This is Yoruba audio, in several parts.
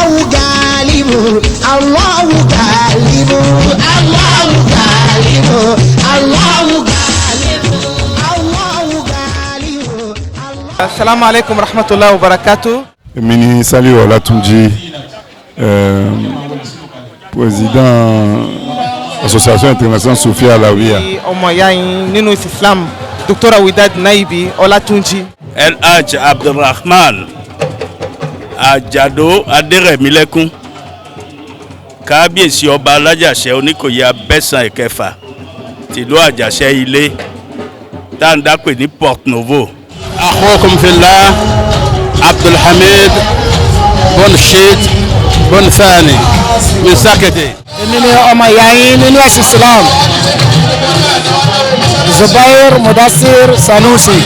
Allahu Galibu, Allahu Galibu, Allahu Galibu, Allahu Galibu, Allahu Galibu. Assalamu alaikum rahmatullahi wa barakatuh. Èmi ni Saliu Olatunji, président association internationale Sophia Alawiya. Ọmọ ìyá yín nínú Islam, Dr. Widad Naibi Olatunji. El Hajj Abdulrahman Ajado Aderemilekun, kábíyèsí ọba alájàṣẹ Oníkòyí Abẹ́sàn Ẹ̀kẹfà tìlú Àjàṣẹ Ilé tá ń dápè ní Port Novo. Akhukum fillah Abdulhamid Bon Sheikh Bon Thani min Sakete. Èmi ni ọmọ ìyá yín nínú ẹ̀sìn Islam, Zubair Mudassir Sanusi.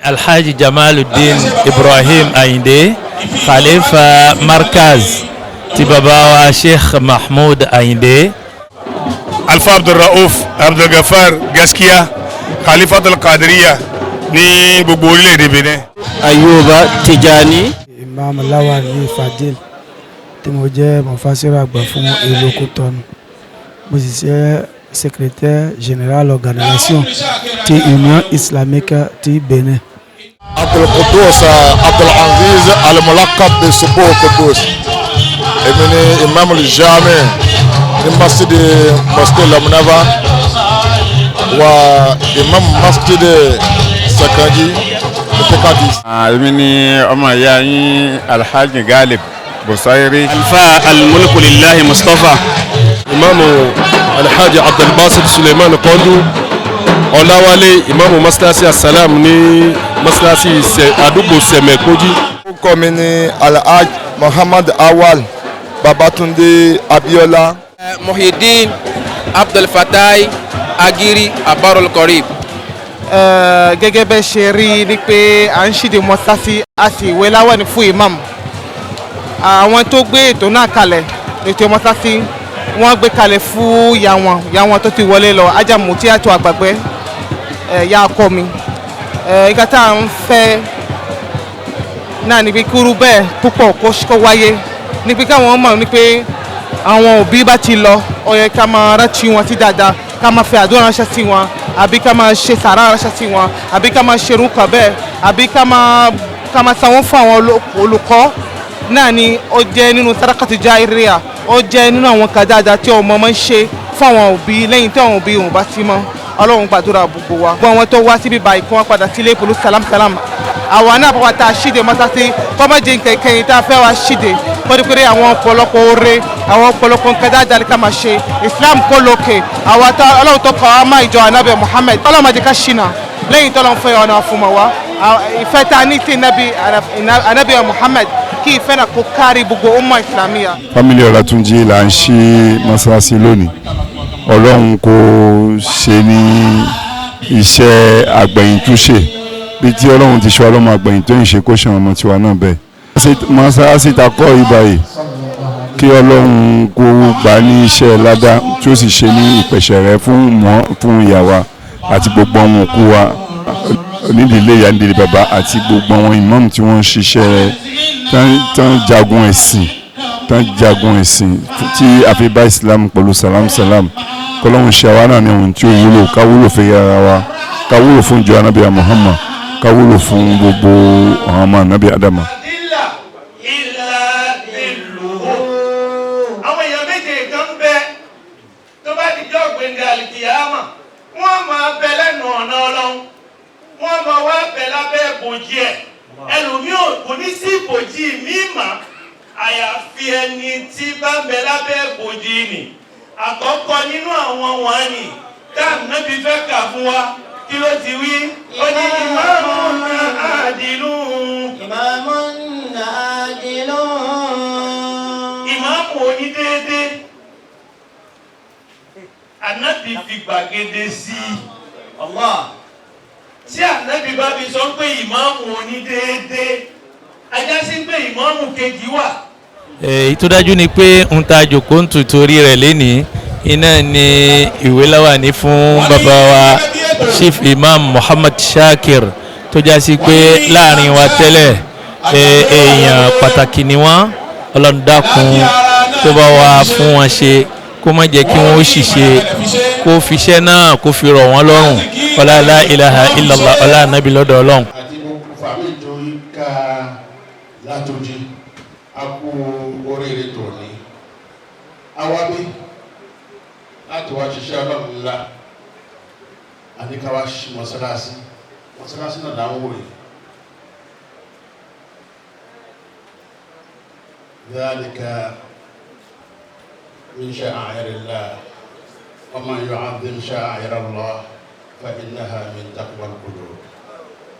Alhaji Jamaluddin Ibrahim Ayinde, Khalifa Markaz ti baba wa Sheikh Mahmoud Ayinde. Alfa Abdulrauf Abdulgafar Gaskiya, Khalifatul Qadiriyya ní gbogbo orílẹ̀-èdè Benin. Ayuba Tijani. Imam Lawal Fadil tí mo jẹ́ mufasir àgbà fún ìlú Cotonou. Mo sì ṣe secrétaire général organisation ti Union Islamique ti Benin. Abdul Quddus Abdul Aziz al-Mulaqab bi Subuh Quddus. Èmi ni Imam al-Jami ní Masjid Lamunava wa Imam Masjid Sakanji ní Pekadi. Èmi ni ọmọ ìyá yín Alhaji Galib Busairi. Alfa al-Mulku lillahi Mustafa. Imam Alhaji Abdul Basit Suleiman Kondu Ọláwálé Imam Maslasi Assalam ní Maslasi àdúgbò Sẹ̀mẹ̀kójí. Orúkọ mi ni Alhaji Muhammad Awal Babatunde Abiola. Muhyiddin Abdul Fatai Agiri Abarul Qarib. Gẹ́gẹ́ bẹ́ ṣe rí ní pé à ń ṣíde mọ́sáàsì àti ìwé láwẹ̀ ní fún imam. Àwọn tó gbé ètò náà kalẹ̀ ètò mọ́sáàsì wọ́n gbé kalẹ̀ fún ìyá wọn tó ti wọlé lọ Ajá Mutiatu Àgbàgbẹ́ ya akọ mi. Ìgbà tá à ń fẹ́ náà ní pé kúrú bẹ́ẹ̀ púpọ̀ kó wáyé ní pé káwọn mọ̀ ní pé àwọn òbí bá ti lọ ó yẹ ká máa rántí wọn sí dáadáa, ká máa fi àdúrà ránṣẹ́ sí wọn, àbí ká máa ṣe sàrà ránṣẹ́ sí wọn, àbí ká máa ṣerú kan bẹ́ẹ̀, àbí ká máa sanwó fún àwọn olùkọ́ náà ni ó jẹ́ nínú sadaqatu jariyah, ó jẹ́ nínú àwọn kan dáadáa tí ọmọ máa ń ṣe fún àwọn òbí lẹ́yìn tí àwọn òbí wọn bá sí mọ́. Ọlọ́run gbàdúrà gbogbo wa. Gbọ́n wọn tó wá síbí báyìí kí wọ́n padà sílé pẹ̀lú salam. Àwa náà pàpà tá a ṣíde mọ́sáàsì kọ́mọ́ jẹ́ nǹkan ìkẹyìn tá a fẹ́ wá ṣíde pé àwọn ọ̀pọ̀lọpọ̀ oore, àwọn ọ̀pọ̀lọpọ̀ nǹkan dáadáa ká máa ṣe. Islam kó lókè. Àwa tá Ọlọ́run tó kọ́ ọmọ ìjọ Ànábì Muhammad. Ọlọ́run máa jẹ́ ká ṣìnà lẹ́yìn tó lọ́n fẹ́ ọ̀nà fún wa. Ìfẹ́ tá a ní sí Ànábì Muhammad kí ìfẹ́ náà kó kárí gbogbo umma Islamiyya. Family Olatunji là ń ṣí mọ́sálásí lónìí. Ọlọ́run kò ṣe ní iṣẹ́ àgbẹ̀yìntúnṣe bí tí Ọlọ́run ti ṣe ọlọ́mọ àgbẹ̀yìn tó ń ṣe kó ṣe ọmọ tiwa náà bẹ́ẹ̀. Mọ́sálásí ta kọ́ ibà yìí kí Ọlọ́run kó gbà ní iṣẹ́ ládá tí ó sì ṣe ní ìpẹ̀ṣẹ̀ rẹ̀ fún ìyá wa àti gbogbo àwọn òkú wa onídìílé ìyá nídìílé bàbá àti gbogbo àwọn ìmáàmù tí wọ́n ń ṣiṣẹ́ tán jagun ẹ̀sìn tí a fi bá Islam pẹ̀lú salam kọ́lọ́hún ṣe àwa náà ní ohun tí ó wúlò ká wúlò fẹ́ yára wa ká wúlò fún ìjọ Ànábì Muhammad ká wúlò fún gbogbo àwọn ọmọ Ànábì Ádámà. Àwọn èèyàn méje kan bẹ tó bá di jọ́ gbẹ̀ngàn àlìkìyàmà wọ́n máa bẹ lẹ́nu ọ̀nà Ọlọ́run, wọ́n máa wá bẹ lábẹ́ ìbòjì ẹ̀. Ẹlòmíì kò ní sí ìbòjì mímọ́ àyàfi ẹni tí bá ń bẹ lábẹ́ ìbòjì nì. Àkọ́kọ́ nínú àwọn wọn ni Ànábì fẹ́ kà fún wa kí ló ti wí? Ó ní imamun adilun. Imamun adilun. Ìmáàmù onídéédé. Ànábì fi gbàgede sí Allah. Tí Ànábì bá fi sọ pé ìmáàmù onídéédé, ajá sí pé ìmáàmù kejì wà. Èyí tó dájú ni pé ń ta jòkó ń tutorí rẹ̀ lénìí iná ni ìwé láwàní fún bàbá wa Chief Imam Muhammad Shakir tó já sí pé láàrin wa tẹ́lẹ̀ èèyàn pàtàkì ni wọ́n ọlọ́run dákun kó bá wa fún wọn ṣe kó má jẹ́ kí wọ́n ṣìṣe kó fiṣẹ́ náà kó fi rọ̀ wọ́n lọ́rùn ọlá la ilaha illallah ọlá nàbí lọ́dọ̀ ọlọ́run. àti gbogbo fàmí tó yíká látòjì a kú oríire tòní awábí láti wá ṣiṣẹ́ ọlọ́run ńlá àníkàwá mọ́sálásí náà dáhùn wòye. ذلك من شعائر الله ومن يعظم شعائر الله فإنها من تقوى القلوب.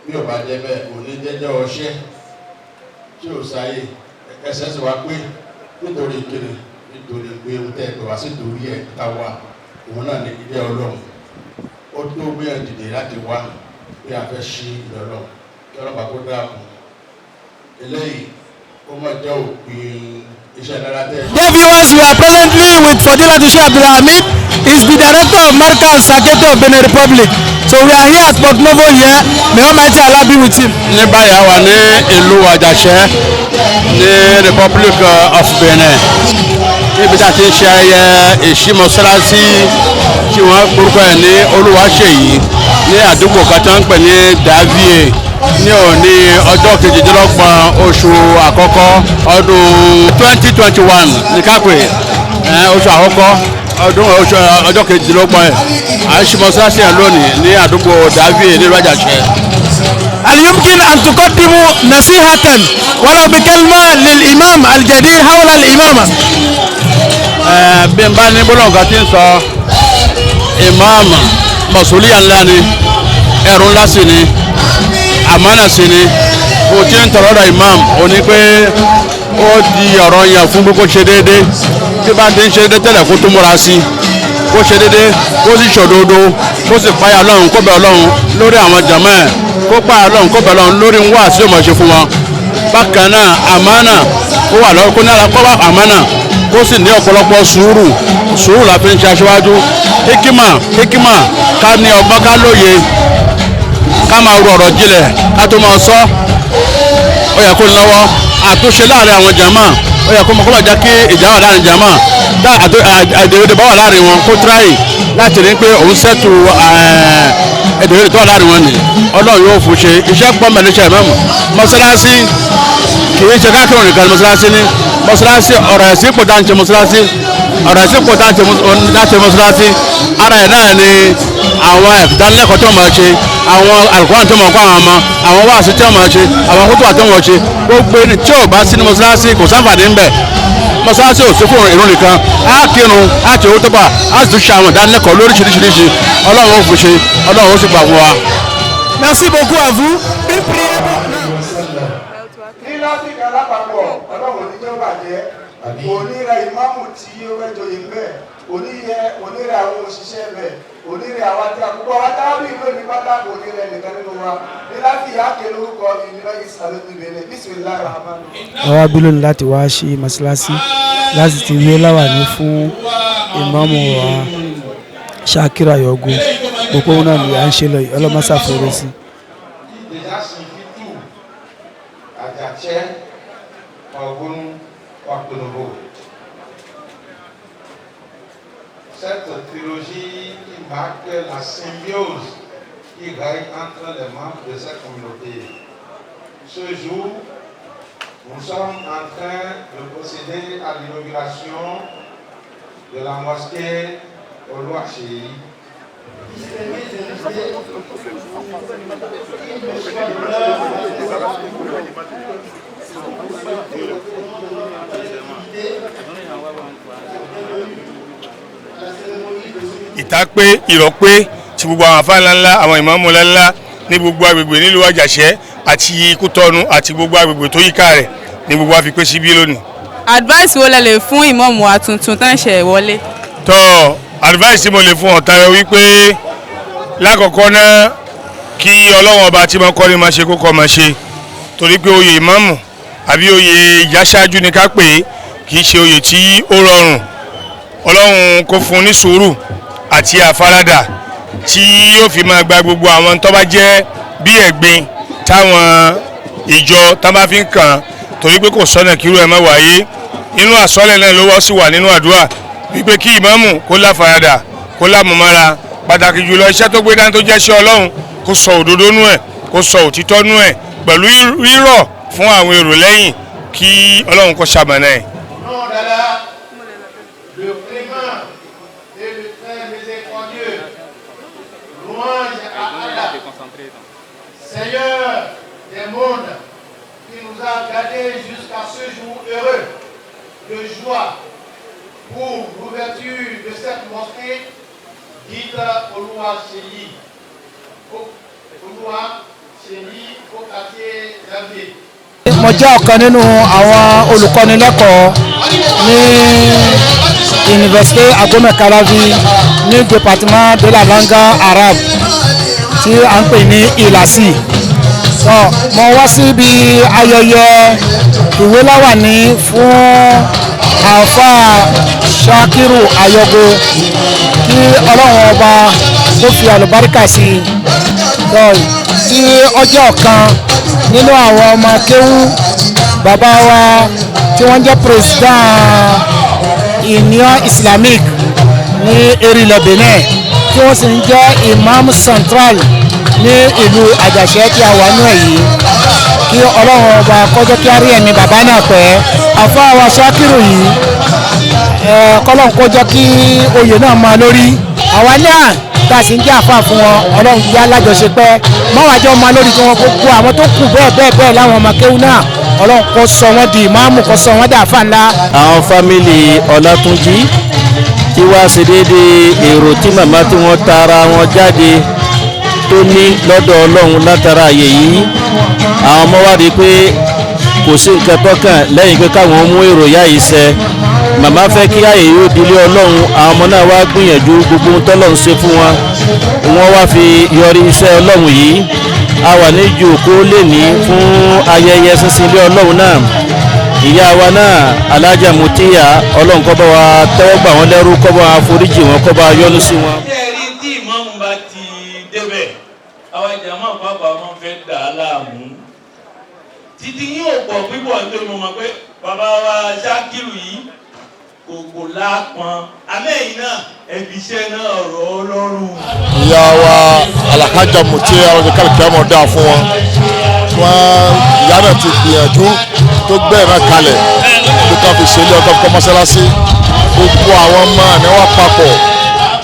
bí o bá jẹ́ bẹ́ẹ̀ òní jẹ́jẹ́ ọṣẹ́ tí o sáyé ẹsẹ̀ sì wá pé nítorí kíni nítorí pé o tẹ́ ẹ̀pẹ̀ wá sí torí ẹ̀ ká wá òun náà ní ilé ọlọ́run ó tó gbé ẹ̀ dìde láti wá bí a fẹ́ ṣí ilé ọlọ́run kí ọlọ́pàá kó dáàbò eléyìí. Dear viewers, we are presently with Fadilatul Sheikh Abdul Hamid. He's the director of Markaz Saketo of Benin Republic. So we are here at Port Novo here. May Almighty Allah be with him. ní báyìí a wà ní ìlú Àjàṣẹ́ ní Republic of Benin níbi tí a ti ń ṣe ayẹyẹ ìṣí mọ́sálásí tí wọ́n gbórúkọ ẹ̀ ní Olúwaṣèyí ní àdúgbò kan tí wọ́n ń pè ní Davie ní òní ọjọ́ kejìdínlọ́gbọ̀n oṣù àkọ́kọ́ ọdún 2021 ní kápẹ́ oṣù àkọ́kọ́ ọjọ́ kejìdínlọ́gbọ̀n ẹ̀ àìsímọ́sáṣí ẹ̀ lónìí ní àdúgbò Davie ní Àjàṣẹ́. هل يمكن أن تقدموا نصيحة ولو بكلمة للإمام الجديد حول الإمامة؟ bí n bá ní gbólóhùn kan tí ń sọ ìmáàmù mọ̀sùlùmí ńlá ni ẹrù ńlá sì ni àmánà sí ni o ti ń tọrọ ọ̀rọ̀ imam o ní pé ó di ọ̀rọ̀ yẹn fún kó ṣe déédéé tí bá ti ń ṣe déédéé tẹ́lẹ̀ kó tó múra sí kó ṣe déédéé kó sì ṣòdodo kó sì páyà Ọlọ́run kó bẹ̀ Ọlọ́run lórí àwọn jàmá ẹ̀ kó páyà Ọlọ́run kó bẹ̀ Ọlọ́run lórí wá sí ọmọ ṣe fún wọn bákan náà àmánà ó wà lọ́wọ́ kó ní alákọ́wà àmánà kó sì ní ọ̀pọ̀lọpọ̀ sùúrù la fi ń ṣe aṣíwájú hikima ká ní ọgbọ́n ká lóye ká máa ru ọ̀rọ̀ jinlẹ̀ ká tó máa sọ ó yẹ kó lọ́wọ́ àtúnṣe láàrin àwọn jàmá ó yẹ kó mọ̀ kó bá jẹ́ kí ìjà wà láàrin jàmá tá èdèwédè bá wà láàrin wọn kó tíráyì láti rí pé òun ṣètò èdèwédè tó wà láàrin wọn ni Ọlọ́run yóò fún ṣe iṣẹ́ pọ́ mẹ́lẹ́ṣẹ́ mẹ́mù mọ́sálásí kì í ṣe káàkiri nìkan ní mọ́sálásí ní mọ́sálásí ọ̀rọ̀ ẹ̀sìn pọ̀ dáńtẹ̀ mọ́sálásí ọ̀rọ̀ ẹ̀sìn pọ̀ dáńtẹ̀ mọ́sálásí ara ẹ̀ náà ni àwọn ìdánilẹ́kọ̀ọ́ tó máa ṣe àwọn alukóran tó máa kọ́ àwọn ọmọ àwọn wáàsí tó máa ṣe àwọn kótó àti wọn ṣe gbogbo ẹni tí ò bá sí ní mọ́sálásí kò sáǹfààní ń bẹ̀ mọ́sálásí ò sí fún ìrun nìkan á kírun á ti owó tó bá á sì tún ṣe àwọn ìdánilẹ́kọ̀ọ́ lóríṣiríṣi Ọlọ́run ó fún ṣe Ọlọ́run ó sì gbà fún wa. Merci beaucoup à vous. ní lásìkò alápapọ̀ Ọlọ́run oníjọ́ bàjẹ́ onírẹ ìmáàmù tí ó fẹ́ joyè bẹ́ẹ̀ onírẹ àwọn òṣìṣẹ́ bẹ́ẹ̀ onírẹ àwọn àti àkókò wa tábìlì lónìí pátákó onírẹ nìkan nínú wa ní láti yá ké lórúkọ ìnira ìsàlẹ̀ ìbẹ̀rẹ̀ bismillahir rahmanir rahim. àwa bílò ní láti wá ṣe mọ́ṣáláṣí láti ti wé láwàní fún ìmáàmù wa Ṣakira Yọ̀gù gbogbo náà ni à ń ṣe lọ yìí ọlọ́mọṣà fèrè sí. Àjàṣẹ́ Ọ̀gùn Port Novo. Cette trilogie qui marque la symbiose qui règne entre les membres de cette communauté. Ce jour, nous sommes en train de procéder à l'inauguration de la mosquée Olúwaṣèyí. ìtàpé ìrọ̀pé tí gbogbo àwọn àfáà ńláńlá àwọn ìmáàmù ńláńlá ní gbogbo agbègbè nílùú Àjàṣẹ́ àti Kútọ́nù àti gbogbo agbègbè tó yíká rẹ̀ ní gbogbo wa fi pé síbí lónìí. advice wo lẹ lè fún ìmáàmù wa tuntun tán ṣe wọlé. tọ́ advice tí mo lè fún ọ̀tá rẹ wípé lákọ̀ọ́kọ́ náà kí Ọlọ́run ọba tí mo kọ́ ni máa ṣe kókó máa ṣe torí pé oyè ìmáàmù àbí oyè ìjáṣáájú ni ká pè é kì í ṣe oyè tí ó rọrùn Ọlọ́run kó fún ní sùúrù àti àfaradà tí yóò fi máa gba gbogbo àwọn tó bá jẹ́ bí ẹ̀gbin táwọn ìjọ tá bá fi ń kàn torí pé kò sọ́nà kírú ẹ̀ má wáyé inú àsọlẹ̀ náà ló wọ́ sí wà nínú àdúrà wípé kí ìmáàmù kó láfaradà kó lámọ̀mára pàtàkì jùlọ iṣẹ́ tó gbé dání tó jẹ́ iṣẹ́ Ọlọ́run kó sọ òdodo nú ẹ̀ kó sọ òtítọ́ nú ẹ̀ pẹ̀lú rírọ̀ fún àwọn èrò lẹ́yìn kí Ọlọ́run kó ṣamọ̀nà ẹ̀. Seigneur des mondes, qui nous a gardés jusqu'à ce jour heureux de joie pour l'ouverture de cette mosquée dite Olúwa Ṣèyí, Olúwa Ṣèyí au quartier Janvier. Mo jẹ́ ọ̀kan nínú àwọn olùkọ́nilẹ́kọ̀ọ́ ní Université Abomey Calavi ní département de la langue arabe tí à ń pè ní Ilasi. Mo wá síbi ayẹyẹ ìwé láwàní fún àfà Ṣakiru Ayogo kí Ọlọ́run ọba ó fi àlùbáríkà sí i. Tí ọjọ́ kan nínú àwọn ọmọ kéwú bàbá wa tí wọ́n jẹ́ president Union Islamic ní erilẹ̀ Benin tí wọ́n sì ń jẹ́ imam central ní ìlú Àjàṣẹ́ tí a wà nú ẹ̀ yìí kí Ọlọ́run ọba kọjọ́ kí á rí ẹ̀mí bàbá náà pẹ́ àfà wa Ṣakiru yìí kọ́lọ́n kọjọ́ kí oyè náà máa lórí àwa náà tá a sì ń jẹ́ àfà fún wọn Ọlọ́run jẹ́ alájọṣepẹ́ mọ́wájọ́ máa lórí tí wọ́n gbogbo àwọn tó kù bẹ́ẹ̀ láwọn ọmọ kéwú náà Ọlọ́run kó sọ wọ́n di ìmáàmù kó sọ wọ́n dà àfà ńlá. àwọn fámìlì Ọlátúnjí tí wá ṣe déédéé èrò tí màmá tí wọ́n tara wọn jáde tó ní lọ́dọ̀ Ọlọ́run látara àyè yìí àwọn ọmọ wá rí i pé kò sí nǹkan tọ́kàn lẹ́yìn pé káwọn mú èrò yá yìí ṣẹ màmá fẹ́ kí àyè yóò dilé Ọlọ́run àwọn ọmọ náà wá gbìyànjú gbogbo ohun tọ́lọ́run ṣe fún wọn wọ́n wá fi yọrí iṣẹ́ Ọlọ́run yìí a wà ní ìjòkó lẹ́ni fún ayẹyẹ sísin ilé Ọlọ́run náà ìyá wa náà Alájà Mutiya Ọlọ́run kó bá wa tẹ́wọ́ gbà wọ́n lẹ́rú kó bá wa foríjì wọn kó bá wa yọ́nú sí wọn. tí ìmáàmù bá ti débẹ̀ àwọn ìjàmọ́ àpapọ̀ wọn fẹ́ dà á láàmú títí yóò pọ̀ pípọ̀ nítorí mo mọ̀ pé bàbá wa Ṣakiru yìí kò lápọn amẹ́yìn náà ẹbí iṣẹ́ náà rọ̀ ọ́ lọ́rùn. ìyá wa Alhaja Mutiya ọ̀rọ̀ kálíkì ọmọ dáa fún wọn ìyá náà ti gbìyànjú tó gbẹ̀rẹ̀ náà kalẹ̀ bí ká fi ṣe ilé ọkọ̀ kọ́ mọ́sálásí gbogbo àwọn ọmọ ní wọ́n papọ̀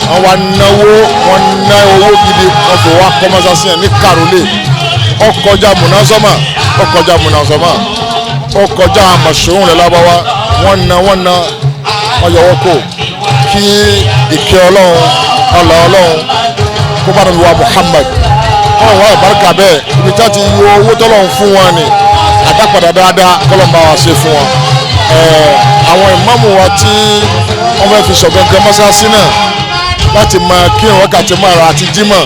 wọ́n wá náwó wọ́n ná owó gidi wọ́n fi wá kọ́ mọ́sálásí yẹn ní Karole ọkọjá múnazọ́mà ọkọjá àmọ̀ṣòwò rẹ̀ lábáwá wọ́n ná wọ́n yọwọ́ kó kí ìkẹ́ Ọlọ́run kó bá nàbí wa Muhammad kọ́lọ̀ wọ́n àbáríkà bẹ́ẹ̀ ibi tí a ti yọ owó tọ́lọ́run fún wọn ni àdápadà dáadáa kọ́lọ̀ bá wa ṣe fún wọn. àwọn ìmáàmù wa tí wọ́n fẹ́ fi ṣọ̀gbọ́n mọ́sáàsì náà láti máa kí wákàtí márùn àti jímọ̀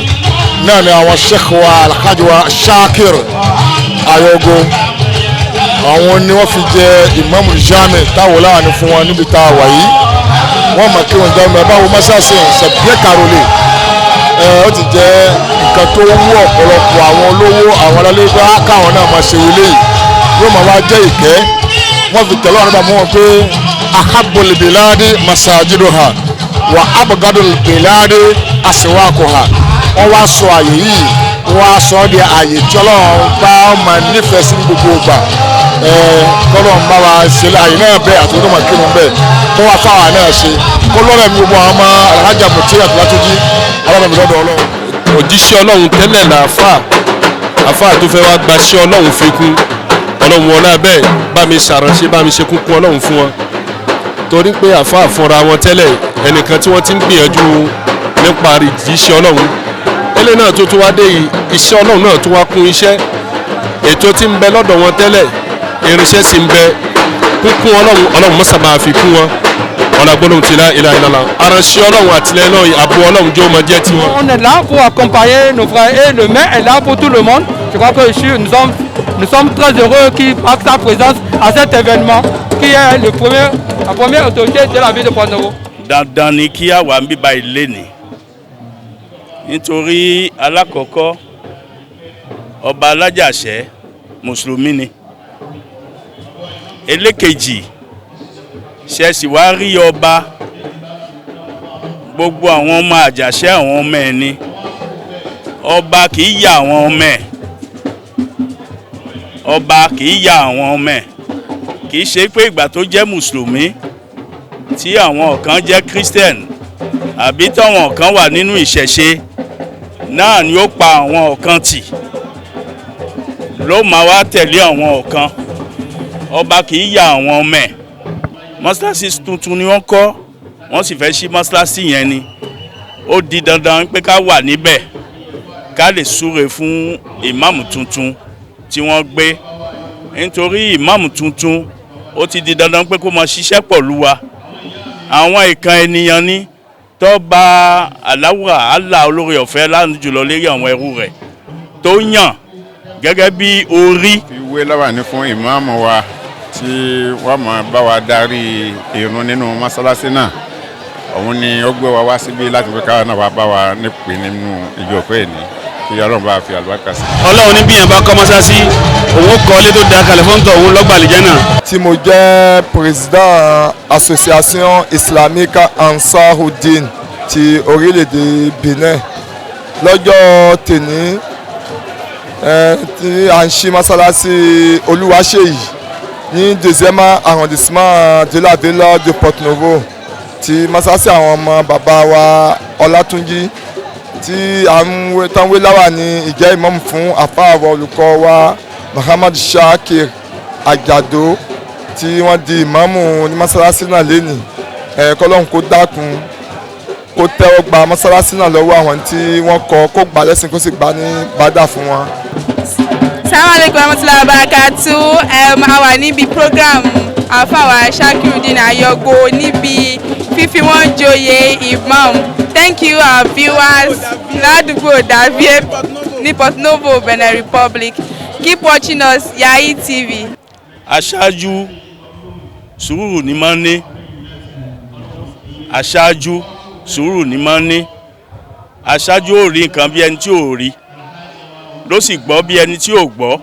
náà ni àwọn sheikh wa Alhaji wa Shakir Ayogo àwọn ni wọ́n fi jẹ ìmáàmù jami táwọn láàánú fún wọn níbi tá a wà yìí wọ́n máa kí wọn jẹun ẹ báwo mọ́sáàsì ṣẹ̀bíẹ́ Karole ó ti jẹ́ nǹkan tó wú ọ̀pọ̀lọpọ̀ àwọn olówó àwọn alálẹ́gbẹ́ káwọn náà máa ṣe ilé yìí yóò máa wá jẹ́ ìkẹ́ wọ́n fi tẹ̀lé ọ̀rọ̀ bàmú wọn pé ahabbul biladi masajiduha wa abgadul biladi aswaquha wọ́n wá sọ àyè yìí wọ́n á sọ ọ́ di àyè tí Ọlọ́run bá máa nífẹ̀ẹ́ sí gbogbo ìgbà kọ́lọ́n bá wa ṣe àyè náà bẹ́ẹ̀ àti ọdún màkínú bẹ́ẹ̀ kó wá fáwọn náà ṣe kó lọ́rẹ̀ mi gbogbo àwọn ọmọ Alhaja Mutiya Ọlátúnjí ọlọ́run mi lọ́dọ̀ Ọlọ́run. òjíṣẹ́ Ọlọ́run tẹ́lẹ̀ làáfà àfà tó fẹ́ wá gbaṣẹ́ Ọlọ́run fi kún Ọlọ́run wọn náà bẹ́ẹ̀ bá mi ṣàránṣẹ́ bá mi ṣe kúnkún Ọlọ́run fún wọn torí pé àfà fúnra wọn tẹ́lẹ̀ ẹnìkan tí wọ́n ti ń gbìyànjú nípa ìjíṣẹ́ Ọlọ́run ẹlẹ́ náà tó tún wá dé iṣẹ́ Ọlọ́run náà tó wá kún iṣẹ́ ètò tí ń bẹ lọ́dọ̀ wọn tẹ́lẹ̀ irinṣẹ́ sì ń bẹ kúnkún Ọlọ́run mọ́sà máa fi kún wọn ọ̀làgbọ́n ti la ilaha illallah aránṣẹ́ Ọlọ́run àtìlẹ́yìn náà àbò Ọlọ́run jẹ́ ọmọ jẹ́ tiwọn. On est là pour accompagner nos frères et le maire est là pour tout le monde. Je crois que nous sommes très heureux qu'il marque sa présence à cet événement qui est la première autorité de la ville de Port-Novo. dandan ni kí a wà ń bíbá ilé ni nítorí alákọ̀ọ́kọ́ ọba Alájàṣẹ́ mùsùlùmí ni ẹlẹ́kejì ṣe sì wá rí ọba gbogbo àwọn ọmọ àjàṣẹ́ àwọn ọmọ ẹ̀ ni ọba kì í yà àwọn ọmọ ẹ̀ ọba kì í yà àwọn ọmọ ẹ̀ kì í ṣe pé ìgbà tó jẹ́ mùsùlùmí tí àwọn kan jẹ́ christian àbí táwọn kan wà nínú ìṣẹ̀ṣe náà ni ó pa àwọn kan tì ló máa wá tẹ̀lé àwọn kan ọba kì í yà àwọn ọmọ ẹ̀ mọ́sálásí tuntun ni wọ́n kọ́ wọ́n sì fẹ́ ṣí mọ́sálásí yẹn ni ó di dandan pé ká wà níbẹ̀ ká lè súre fún ìmáàmù tuntun tí wọ́n gbé nítorí ìmáàmù tuntun ó ti di dandan pé kó máa ṣiṣẹ́ pẹ̀lú wa àwọn ìkan ènìyàn ní tó bá aláwùrà Allah olórí ọ̀fẹ́ láàánú jùlọ lérí àwọn ẹrú rẹ̀ tó yàn gẹ́gẹ́ bí orí. ìwé lọ́wọ́ ní fún ìmáàmù wa tí wọ́n máa bá wa darí ìrun nínú mọ́sálásí náà òun ni ó gbé wa wá síbí láti fi káwọn náà wá bá wa nípe nínú ìjókòó ẹni kí Ọlọ́run bá fi àlùbáríkà sí. Ọlọ́run ní bí yẹn bá kọ́ mọ́sálásí òun kọ́ ilé tó da kalẹ̀ fún tọ̀ òun lọ́gbàlejẹ́ náà. tí mo jẹ́ président association islamique Ansarudeen ti orílẹ̀-èdè Benin lọ́jọ́ tèní tí à ń ṣí mọ́sálásí Olúwaṣeyì ní deuxième arrondissement de la ville de Porto-Novo tí mọ́sálásí àwọn ọmọ bàbá wa Ọlátúnjí tí à ń wé láwà ní ìjẹ́ ìmáàmù fún àfáàwọ̀ olùkọ́ wa Muhammad Shakir Ajado tí wọ́n di ìmáàmù ní mọ́sálásí náà lénìí kọ́lọ́hún kó dákun kó tẹ́wọ́ gba mọ́sálásí náà lọ́wọ́ àwọn tí wọ́n kọ́ kó gbà lẹ́sìn kó sì gbà ní bàdà fún wọn. Assalamu alaikum warahmatullahi wabarakatuh. A wà níbi program àfàwà Shakirudeen Ayọ̀gbò níbi fífi wọ́n joyè imam. Thank you our viewers ládùúgbò Davie ní Porto-Novo, Benin Republic. Keep watching us, Yayi TV. Aṣáájú sùúrù ni máa ń ní. Aṣáájú sùúrù ni máa ń ní. Aṣáájú ò rí nǹkan bí ẹni tí ò rí ló sì gbọ́ bí ẹni tí ò gbọ́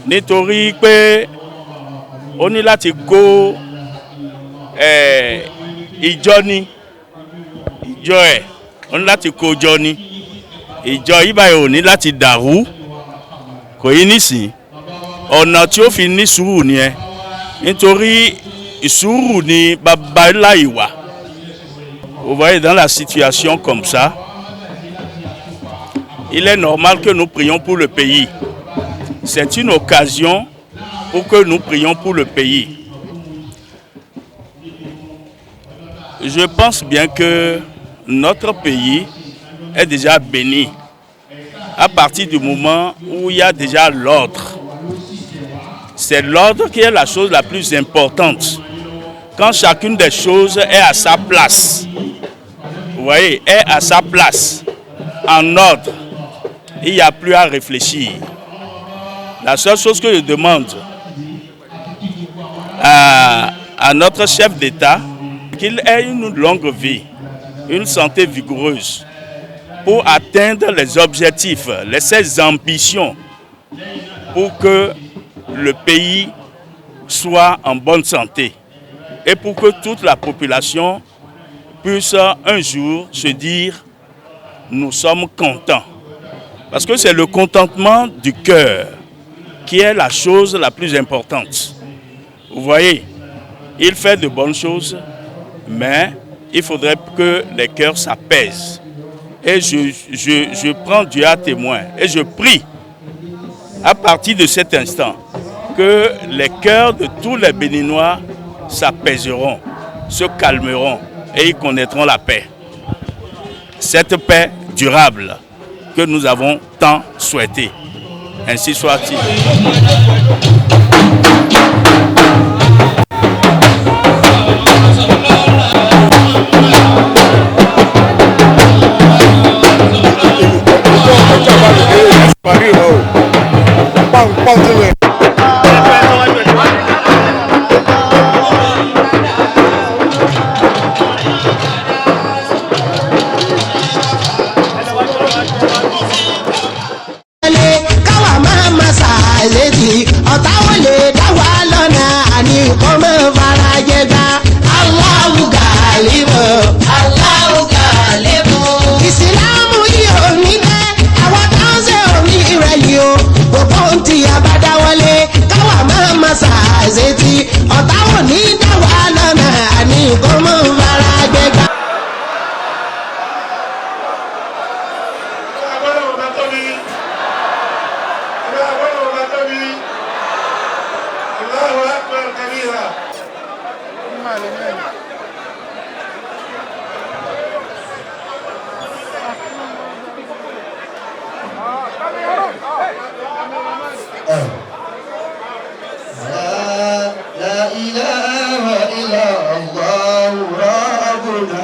nítorí pé ó ní láti kó ìjọ ní ìjọ ẹ̀ ó ní láti kó jọ ní ìjọ yìí báyìí ò ní láti dàrú kò yí nísìn ọ̀nà tí ó fi ní sùúrù ni ẹ nítorí sùúrù ni bàbá ńlá ìwà. Vous voyez, dans la situation comme ça, il est normal que nous prions pour le pays. C'est une occasion pour que nous prions pour le pays. Je pense bien que notre pays est déjà béni à partir du moment où il y a déjà l'ordre. C'est l'ordre qui est la chose la plus importante. Quand chacune des choses est à sa place, vous voyez, est à sa place, en ordre, il n'y a plus à réfléchir. La seule chose que je demande à notre chef d'État, qu'il ait une longue vie, une santé vigoureuse, pour atteindre les objectifs, ses ambitions, pour que le pays soit en bonne santé et pour que toute la population puisse un jour se dire « nous sommes contents ». Parce que c'est le contentement du cœur qui est la chose la plus importante. Vous voyez, il fait de bonnes choses, mais il faudrait que les cœurs s'apaisent. Et je prends Dieu à témoin et je prie à partir de cet instant que les cœurs de tous les Béninois s'apaiseront, se calmeront et ils connaîtront la paix. Cette paix durable que nous avons tant souhaité. Ainsi soit-il. ọ̀tá wọn lè dá wa lọ́nà àní kọ́mọ́ fara jẹ gbà. كبيرا لا إله إلا الله ربنا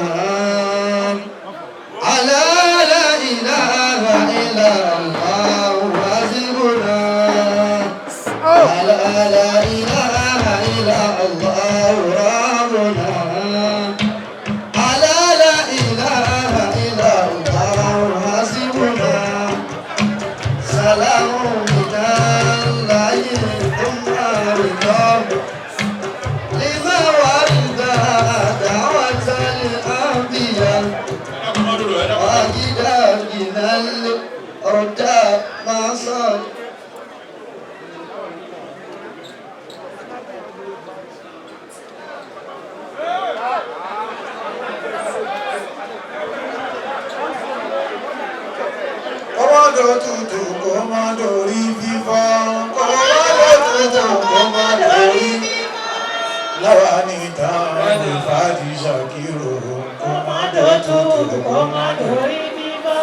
على لا إله إلا الله حسبنا على لا إله إلا الله ربنا على لا إله إلا الله حسبنا سلام من الله ثم رضا لما ورد دعوة الأنبياء واجدا من الردى ما صار Kọ́mọ́dọ̀ tutù kọ́mọ́dọ̀ rí fífọ́. Kọ́mọ́dọ̀ tutù kọ́mọ́dọ̀ rí fífọ́. Láwa ní ìtàn ìfàdí ṣàkírò. Kọ́mọ́dọ̀ tutù kọ́mọ́dọ̀ rí fífọ́.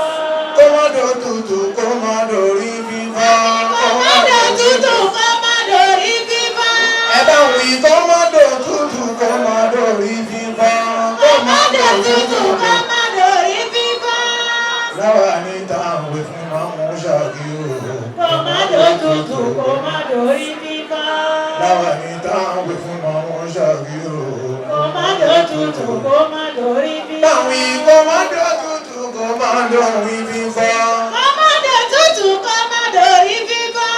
Kọ́mọ́dọ̀ tutù kọ́mọ́dọ̀ rí fífọ́. Kọ́mọ́dọ̀ tutù kọ́mọ́dọ̀ rí fífọ́. Ẹ bá wí kọ́mọ́dọ̀ tutù kọ́mọ́dọ̀ rí fífọ́. Kọ́mọ́dọ̀ tutù kọ́mọ́dọ̀ rí fífọ́. Láwa ní ìtàn ìfún mámú ṣàkírò. Kọ́mọ́dọ̀ tutù kọ́mọ́dọ̀ rí fífọ́. Láwa ní ìtàn ìfún mámú ṣàkírò. Kọ́mọ́dọ̀ tutù kọ́mọ́dọ̀ rí fífọ́. Báwí kọ́mọ́dọ̀ tutù kọ́mọ́dọ̀ rí fífọ́. Kọ́mọ́dọ̀ tutù kọ́mọ́dọ̀ rí fífọ́.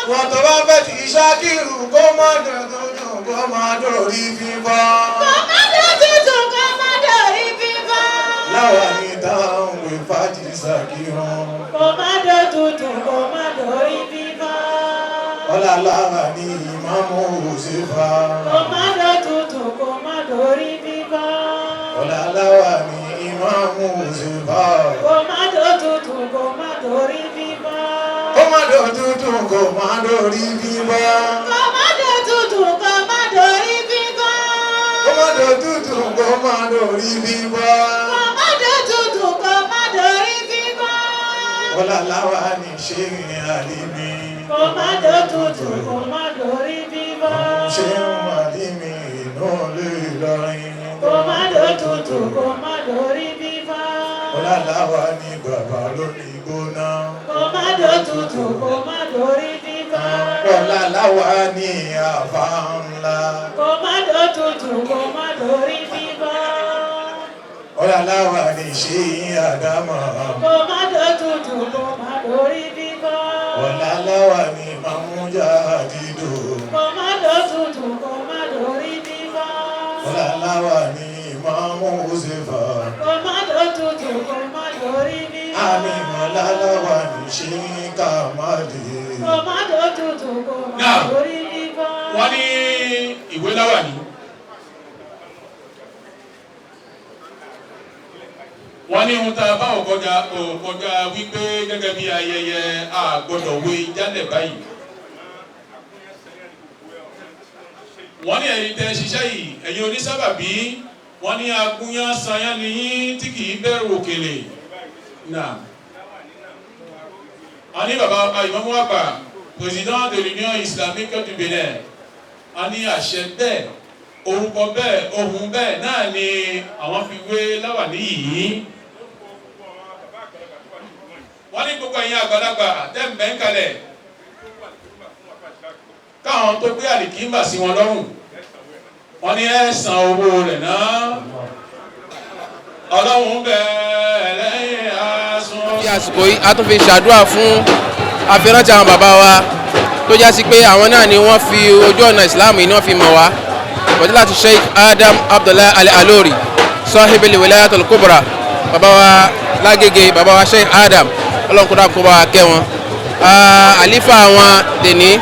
Wọ́n tó bá fẹ́ ti ṣàkírò kọ́mọ́dọ̀ tutù kọ́mọ́dọ̀ rí fífọ́. Kọ́mọ́dọ̀ tutù kọ́mọ́dọ̀ rí fífọ́. Láwa ní ìtàn ìfàdí ṣàkírò. Kọ́mọ́dọ̀ tutù kọ́mọ́dọ̀ rí fífọ́. Ọlálára ní ìmáàmù Òṣèfà. Kọ́mọ́dọ̀ tutù kọ́mọ́dọ̀ rí fífọ́. Ọlálára ní ìmáàmù Òṣèfà. Kọ́mọ́dọ̀ tutù kọ́mọ́dọ̀ rí fífọ́. Kọ́mọ́dọ̀ tutù kọ́mọ́dọ̀ rí fífọ́. Kọ́mọ́dọ̀ tutù kọ́mọ́dọ̀ rí fífọ́. Kọ́mọ́dọ̀ tutù kọ́mọ́dọ̀ rí fífọ́. Kọ́mọ́dọ̀ tutù kọ́mọ́dọ̀ rí fífọ́. Ọlálára ní ṣéyìn àlímí. Kọ́mọ́dọ̀ tutù kọ́mọ́dọ̀ rí fífọ́. Ṣéyìn àlímí inú lè lọrin. Kọ́mọ́dọ̀ tutù kọ́mọ́dọ̀ rí fífọ́. Ọlálára ní bàbá lónìí gbóná. Kọ́mọ́dọ̀ tutù kọ́mọ́dọ̀ rí fífọ́. Ọlálára ní àfà ńlá. Kọ́mọ́dọ̀ tutù kọ́mọ́dọ̀ rí fífọ́. Ọlálára ní ṣéyìn àdámọ̀. Kọ́mọ́dọ̀ tutù kọ́mọ́dọ̀ rí fífọ́. Ọlálára ní Màmújà Àdìdò. Kọ́mọ́dọ̀ tutù kọ́mọ́dọ̀ rí fífọ́. Ọlálára ní Ìmáàmù Òṣèfà. Kọ́mọ́dọ̀ tutù kọ́mọ́dọ̀ rí fífọ́. Àmì ọlálára ní ṣéyìn Kàmádì. Kọ́mọ́dọ̀ tutù kọ́mọ́dọ̀ rí fífọ́. Wọ́n ní ìwé láwà ní. Wọ́n ní ohun tá a bá òkọjá wípé gẹ́gẹ́ bí ayẹyẹ àgbọ̀dọ̀ wé jálẹ̀ báyìí. Wọ́n ní ẹ̀yin tẹ́ ṣiṣẹ́ yìí ẹ̀yin onísábàbí wọ́n ní agúnyán sanyán ni yín tí kìí bẹ̀rù òkèlè. A ní bàbá ìmáàmù àgbà président de l'Union islamique du Bénin. A ní àṣẹ bẹ́ẹ̀ orúkọ bẹ́ẹ̀ ohun bẹ́ẹ̀ náà ni àwọn fi wé láwàní yìí. Wọ́n ní gbogbo ẹ̀yin àgbàlagbà tẹ́m̀bẹ̀ ń kalẹ̀ káwọn tó gbé àlìkímbà sí wọn lọ́rùn. Wọ́n ní ẹ san owó rẹ̀ náà. Ọlọ́run bẹ́ẹ̀ lẹ́yìn asún. Ní àsìkò yìí a tún fi ṣàdúrà fún àfihàn àwọn bàbá wa tó já sí pé àwọn náà ni wọ́n fi ojú ọ̀nà ìsìláàmù yìí ni wọ́n fi mọ̀ wá. Fadilatu Sheikh Adam Abdullahi Al-Alori Sahibul Wilayatul Kubra bàbá wa lágége bàbá wa Sheikh Adam ọlọ́nkúndà kó bá wa kẹ́ wọn. Àlífà wọn tèní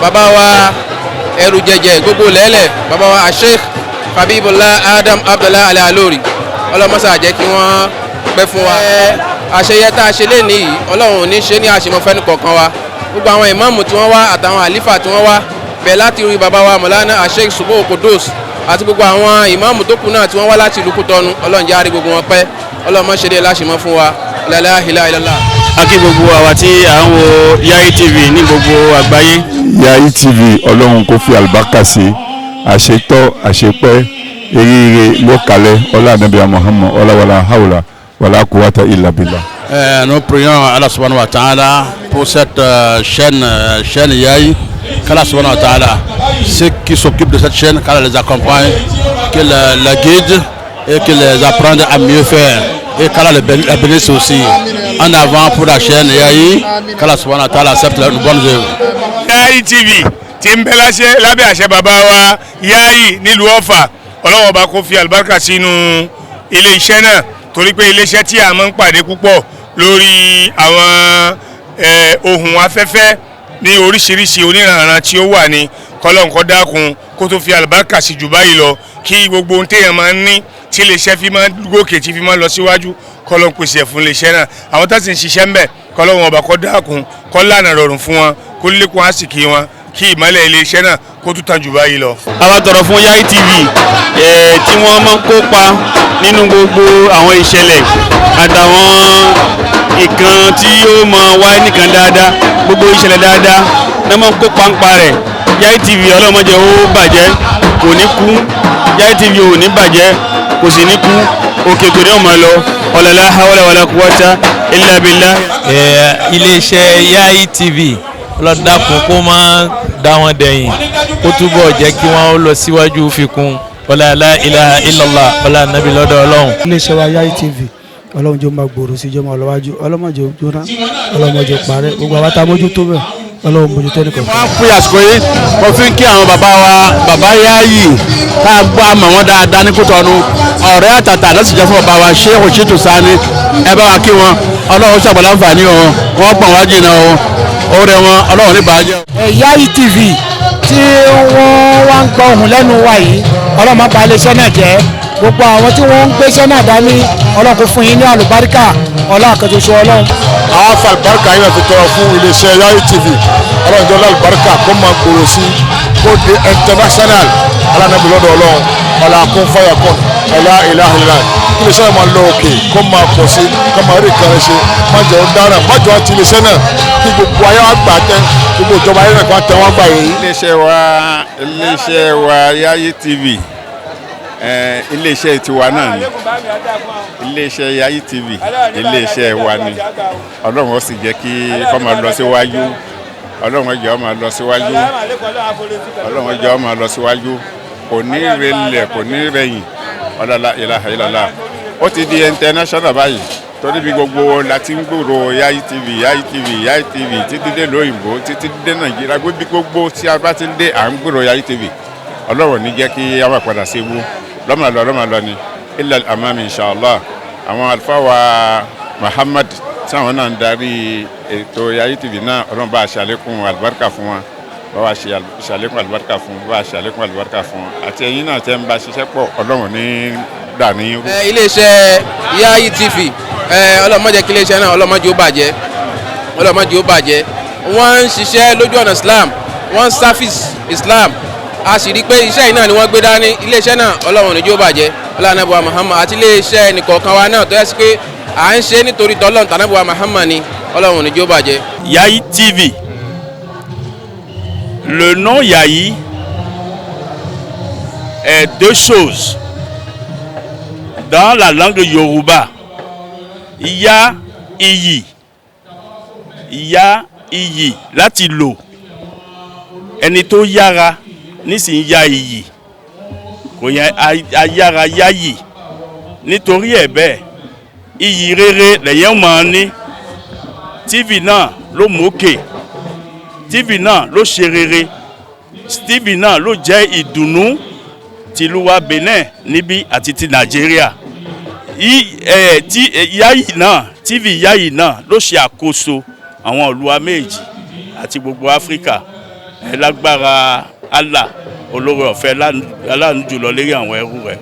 bàbá wa ẹrù jẹjẹ gbogbo lẹ́lẹ̀ bàbá wa Sheikh Habibullah Adam Abdullahi Al-Alori ọlọ́mọ́sà jẹ́ kí wọ́n pẹ́ fún wa. Àṣeyẹ tá a ṣe lé nìyí ọlọ́run ò ní ṣe ní àṣemọ́fẹ́ ní kọ̀ọ̀kan wa gbogbo àwọn ìmáàmù tí wọ́n wá àtàwọn àlífà tí wọ́n wá bẹ́ẹ̀ láti rí bàbá wa Mọ̀lánà Sheikh Subo Kodos àti gbogbo àwọn ìmáàmù tó kù náà tí wọ́n wá láti ìlú Kútọ́nù ọlọ́run jẹ́ àrí gbogbo wọn pẹ́ ọlọ́run má ṣe dé láṣìmọ́ fún wa la ilaha illallah. a kí gbogbo àwa tí à ń wo Yayi TV ní gbogbo àgbáyé. Yayi TV ọlọ́run kò fi àlùbáríkà sí àṣetọ́ àṣepẹ́ eríire lókàlẹ̀ ọlá nàbíyà Muhammad ọláwàlá haúlà wàlá kúwàtà ìllà billah. Nous prions Allah subhanahu wa ta'ala pour cette chaîne Yayi, qu'Allah subhanahu wa ta'ala, ceux qui s'occupent de cette chaîne, qu'Allah les accompagne, qu'ils la guide et qu'ils les apprennent à mieux faire et qu'Allah les bénisse aussi. En avant pour la chaîne Yayi, qu'Allah subhanahu wa ta'ala accepte leurs bonnes œuvres. Yayi TV tí ń bẹ lábẹ́ àṣẹ bàbá wa Yayi nílùú Ọ̀fà ọlọ́wọ́ bá kó fi àlùbáríkà sínú ilé iṣẹ́ náà torí pé ilé iṣẹ́ tí a máa ń pàdé púpọ̀ lórí àwọn ohun afẹ́fẹ́ ní oríṣiríṣi oníranran tí ó wà ní kọ́lọ́nkọ́ dákun kó tó fi àlùbáríkà sí jù báyìí lọ kí gbogbo ohun téèyàn máa ń ní tí ilé iṣẹ́ fi máa ń gòkè tí fi máa ń lọ síwájú kọ́lọ́n pèsè fún ilé iṣẹ́ náà àwọn tó sì ń ṣiṣẹ́ ń bẹ̀ kọ́lọ́n ọba kọ́ dákun kọ́ lànà rọrùn fún wọn kó lékun àsìkí wọn kí ìmọ̀lẹ̀ ilé iṣẹ́ náà kó tún tàn jù báyìí lọ. àwa tọrọ fún Yayi TV tí wọ́n máa ń kópa nínú gbogbo àwọn ìṣẹ̀lẹ̀ àtàwọn ìkan tí yóò máa wáyé nìkan dáadáa gbogbo ìṣẹ̀lẹ̀ dáadáa náà máa ń kópa ń pa rẹ̀ Yayi TV ọlọ́mọdé ó bàjẹ́ kò ní kú Yayi TV ò ní bàjẹ́ kò sì ní kú òkè kò ní ọmọ lọ ọ̀làlá hawla wala quwwata illa billah. iléeṣẹ́ Yayi TV ọlọ́dàkùn kó máa dá wọn dẹ̀yìn kó túbọ̀ jẹ́ kí wọ́n lọ síwájú fikún ọlá la ilaha illallah ọlá nàbí lọ́dọ̀ ọlọ́run. iléeṣẹ́ wa Yayi TV ọlọ́run jọ máa gbòòrò sí jọ máa lọ́wájú ọlọ́mọdé jóná ọlọ́mọdé parẹ́ gbogbo àwọn tá a mójútó bẹ̀ ọlọ́run mójútó nìkan. wọ́n á pè àsìkò yìí wọ́n fi ń kí àwọn bàbá wa bàbá Yayi tá a gbọ́ àmọ̀ wọn dáadáa ní Kútọ́nù ọ̀rẹ́ àtàtà lọ́sì jẹ́ fún bàbá wa Sheikh Shitu Sani ẹ bá wa kí wọn ọlọ́run ṣàgbọ́lá nfààní o wọ́n pọ̀ wájú náà o ọ̀rẹ́ wọn ọlọ́run ní bàájẹ́. Yayi TV tí wọ́n wá ń gbọ́ ohùn lẹ́nu wa yìí ọlọ́mọ bá iléeṣẹ́ náà jẹ́ gbogbo àwọn tí wọ́n ń gbéṣẹ́ náà dání ọlọ́run kò fún yín ní àlùbáríkà ọlọ́àkẹ́tọ̀ṣọ ọlọ́run. àwọn afa àlùbáríkà yóò fi tọrọ fún iléeṣẹ́ Yayi TV ọlọ́run jọ lálùbáríkà kó máa gbòòrò sí kó di international alánàbí lọ́dọ̀ ọlọ́run ọ̀làkùn fọyàkùn ọ̀là ìlàhìlà iléeṣẹ́ náà máa lọ òkè kó máa pọ̀ sí kó máa rí kan ṣe má jẹ́ dára má jọ àti iléeṣẹ́ náà kí gbogbo ayé wa gbà tẹ gbogbo ìjọba ayé náà kó tẹ wọ́n gbà yìí. iléeṣẹ́ wa Yayi TV iléeṣẹ́ tiwa náà ni iléeṣẹ́ Yayi TV iléeṣẹ́ wa ni ọlọ́run ó sì jẹ́ kí kó máa lọ síwájú ọlọ́run jẹ́ ó máa lọ síwájú ọlọ́run jẹ́ ó máa lọ síwájú kò ní relẹ̀ kò ní rẹ̀yìn ọlọ́lá ilaha illallah ó ti di international báyìí torí bí gbogbo la ti ń gbòòrò Yayi TV Yayi TV Yayi TV títí dé lóyìnbó títí dé Nàìjíríà gbogbo tí a bá ti dé à ń gbòòrò Yayi TV ọlọ́run ní jẹ́ kí a máa padà sí ibú lọ́mọlọ́ ni ilẹ̀ amami inshallah àwọn àlùfáà wa Muhammad tí àwọn náà ń darí ètò Yayi TV náà ọlọ́run bá a ṣàlékún àlùbáríkà fún wọn bá wa ṣàlékún àlùbáríkà fún bá a ṣàlékún àlùbáríkà fún àti ẹ̀yin náà tẹ́ ń bá ṣiṣẹ́ pọ̀ ọlọ́run ní dání. iléeṣẹ́ Yayi TV ọlọ́mọdé kí iléeṣẹ́ náà ọlọ́mọdé ó bàjẹ́ wọ́n ń ṣiṣẹ́ lójú ọ̀nà Islam wọ́n ń service Islam a sì rí i pé iṣẹ́ yìí náà ni wọ́n gbé dání iléeṣẹ́ náà ọlọ́run ní jó bàjẹ́ ọlọ́run Muhammad àti iléeṣẹ́ nìkọ̀ọ̀kan wa náà tó yẹ sí pé à ń ṣe nítorí tọ́lọ́run tànàbùwà Muhammad ni ọlọ́run ní jó bàjẹ́. Yayi TV. Le nom Yayi est deux choses. Dans la langue Yoruba, il y a iyì, láti lò. Ẹni tó yára nísìnyí ya iyì kò yẹ ayára yáyì nítorí ẹ̀ bẹ́ẹ̀ iyì rere lẹ́yìn máa ní. TV náà ló mókè, TV náà ló ṣe rere, TV náà ló jẹ́ ìdùnnú tìlúwa Benin níbí àti ti Nàìjíríà. Yayi náà TV Yayi náà ló ṣe àkóso àwọn olúwa méjì àti gbogbo Áfíríkà ẹ lágbára Allah olórí ọ̀fẹ́ aláàánú jùlọ lérí àwọn ẹrú rẹ̀.